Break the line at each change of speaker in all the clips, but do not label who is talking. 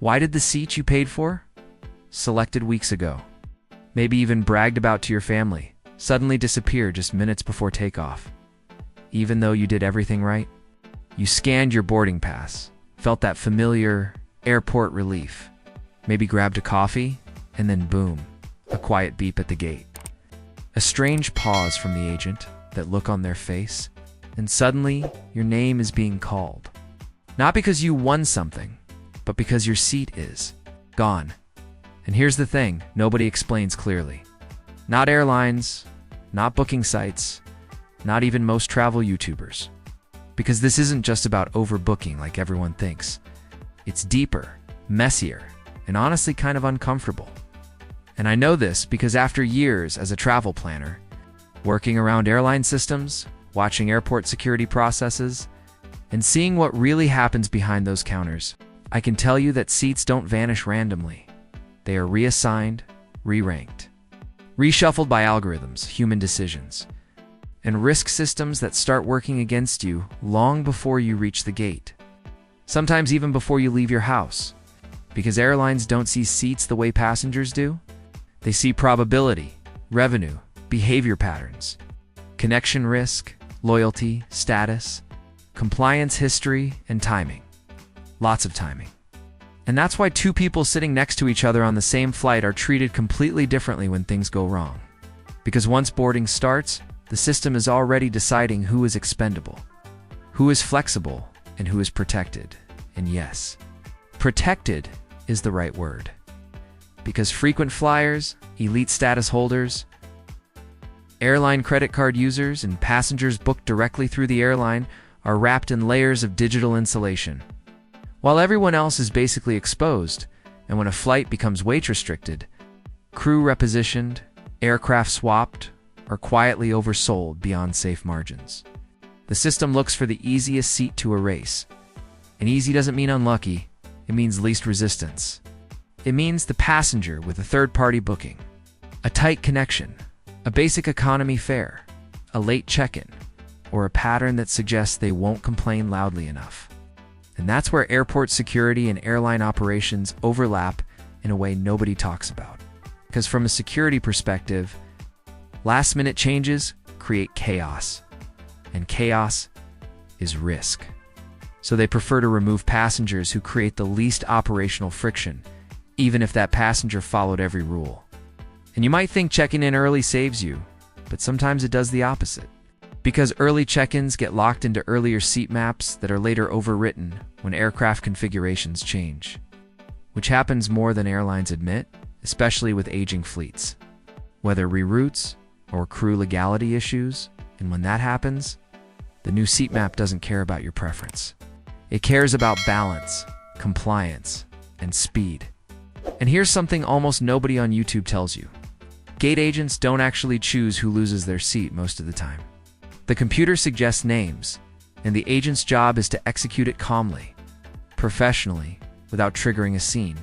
Why did the seat you paid for, selected weeks ago, maybe even bragged about to your family, suddenly disappear just minutes before takeoff? Even though you did everything right? You scanned your boarding pass, felt that familiar airport relief, maybe grabbed a coffee, and then boom, a quiet beep at the gate. A strange pause from the agent, that look on their face, and suddenly your name is being called. Not because you won something, but because your seat is gone. And here's the thing, nobody explains clearly. Not airlines, not booking sites, not even most travel YouTubers. Because this isn't just about overbooking like everyone thinks. It's deeper, messier, and honestly kind of uncomfortable. And I know this because after years as a travel planner, working around airline systems, watching airport security processes, and seeing what really happens behind those counters, I can tell you that seats don't vanish randomly. They are reassigned, re-ranked, reshuffled by algorithms, human decisions, and risk systems that start working against you long before you reach the gate. Sometimes even before you leave your house. Because airlines don't see seats the way passengers do. They see probability, revenue, behavior patterns, connection risk, loyalty, status, compliance history, and timing. Lots of timing. And that's why two people sitting next to each other on the same flight are treated completely differently when things go wrong. Because once boarding starts, the system is already deciding who is expendable, who is flexible, and who is protected. And yes, protected is the right word. Because frequent flyers, elite status holders, airline credit card users, and passengers booked directly through the airline are wrapped in layers of digital insulation. While everyone else is basically exposed, and when a flight becomes weight restricted, crew repositioned, aircraft swapped, or quietly oversold beyond safe margins. The system looks for the easiest seat to erase. And easy doesn't mean unlucky, it means least resistance. It means the passenger with a third-party booking, a tight connection, a basic economy fare, a late check-in, or a pattern that suggests they won't complain loudly enough. And that's where airport security and airline operations overlap in a way nobody talks about. Because from a security perspective, last-minute changes create chaos, and chaos is risk. So they prefer to remove passengers who create the least operational friction, even if that passenger followed every rule. And you might think checking in early saves you, but sometimes it does the opposite. Because early check-ins get locked into earlier seat maps that are later overwritten when aircraft configurations change. Which happens more than airlines admit, especially with aging fleets. Whether reroutes or crew legality issues, and when that happens, the new seat map doesn't care about your preference. It cares about balance, compliance, and speed. And here's something almost nobody on YouTube tells you. Gate agents don't actually choose who loses their seat most of the time. The computer suggests names, and the agent's job is to execute it calmly, professionally, without triggering a scene.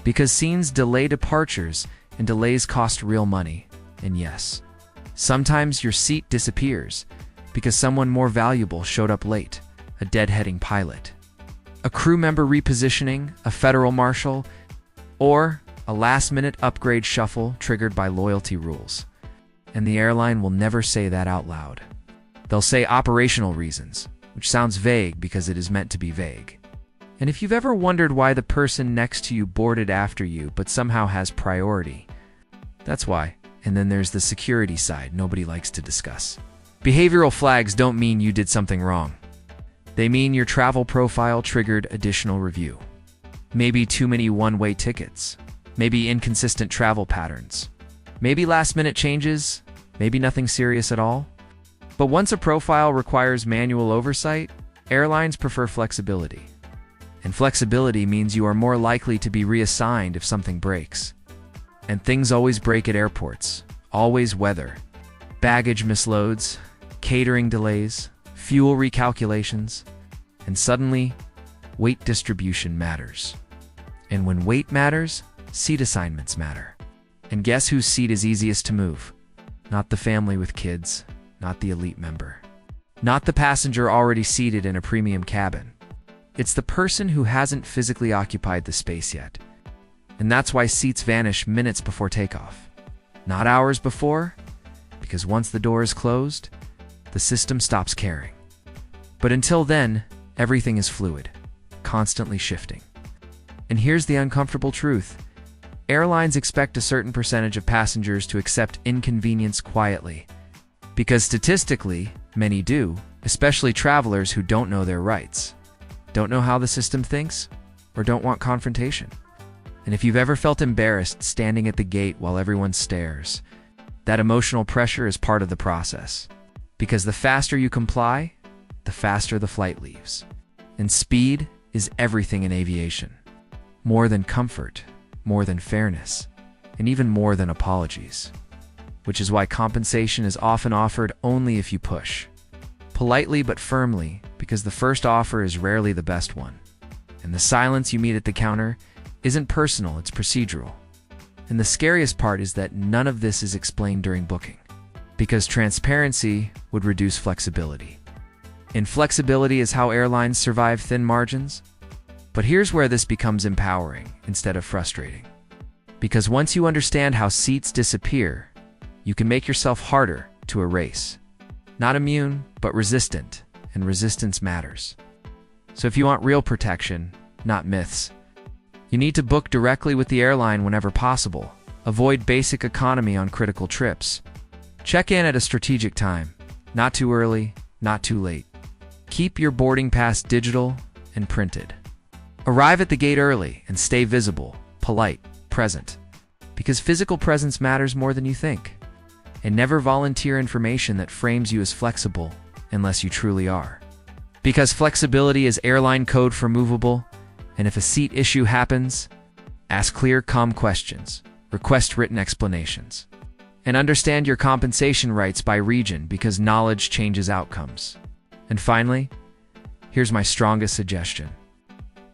Because scenes delay departures, and delays cost real money. And yes, sometimes your seat disappears because someone more valuable showed up late, a deadheading pilot, a crew member repositioning, a federal marshal, or a last-minute upgrade shuffle triggered by loyalty rules. And the airline will never say that out loud. They'll say operational reasons, which sounds vague because it is meant to be vague. And if you've ever wondered why the person next to you boarded after you but somehow has priority, that's why. And then there's the security side nobody likes to discuss. Behavioral flags don't mean you did something wrong. They mean your travel profile triggered additional review. Maybe too many one-way tickets. Maybe inconsistent travel patterns. Maybe last-minute changes. Maybe nothing serious at all. But once a profile requires manual oversight, airlines prefer flexibility. And flexibility means you are more likely to be reassigned if something breaks. And things always break at airports. Always weather. Baggage misloads, catering delays, fuel recalculations, and suddenly, weight distribution matters. And when weight matters, seat assignments matter. And guess whose seat is easiest to move? Not the family with kids, not the elite member. Not the passenger already seated in a premium cabin. It's the person who hasn't physically occupied the space yet. And that's why seats vanish minutes before takeoff. Not hours before, because once the door is closed, the system stops caring. But until then, everything is fluid, constantly shifting. And here's the uncomfortable truth. Airlines expect a certain percentage of passengers to accept inconvenience quietly. Because statistically, many do, especially travelers who don't know their rights, don't know how the system thinks, or don't want confrontation. And if you've ever felt embarrassed standing at the gate while everyone stares, that emotional pressure is part of the process. Because the faster you comply, the faster the flight leaves. And speed is everything in aviation. More than comfort, more than fairness, and even more than apologies. Which is why compensation is often offered only if you push. Politely but firmly, because the first offer is rarely the best one. And the silence you meet at the counter isn't personal, it's procedural. And the scariest part is that none of this is explained during booking. Because transparency would reduce flexibility. And flexibility is how airlines survive thin margins. But here's where this becomes empowering instead of frustrating. Because once you understand how seats disappear, you can make yourself harder to erase. Not immune, but resistant, and resistance matters. So if you want real protection, not myths, you need to book directly with the airline whenever possible. Avoid basic economy on critical trips. Check in at a strategic time, not too early, not too late. Keep your boarding pass digital and printed. Arrive at the gate early and stay visible, polite, present. Because physical presence matters more than you think. And never volunteer information that frames you as flexible unless you truly are. Because flexibility is airline code for movable, and if a seat issue happens, ask clear, calm questions, request written explanations, and understand your compensation rights by region because knowledge changes outcomes. And finally, here's my strongest suggestion.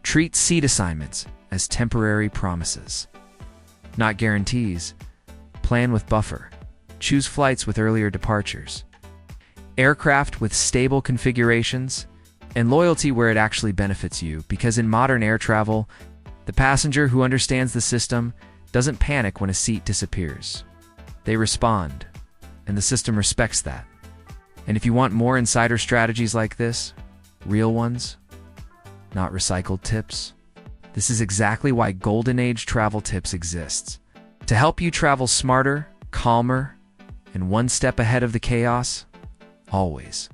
Treat seat assignments as temporary promises, not guarantees. Plan with buffer. Choose flights with earlier departures, aircraft with stable configurations, and loyalty where it actually benefits you, because in modern air travel, the passenger who understands the system doesn't panic when a seat disappears. They respond, and the system respects that. And if you want more insider strategies like this, real ones, not recycled tips, this is exactly why Golden Age Travel Tips exists. To help you travel smarter, calmer, and one step ahead of the chaos, always.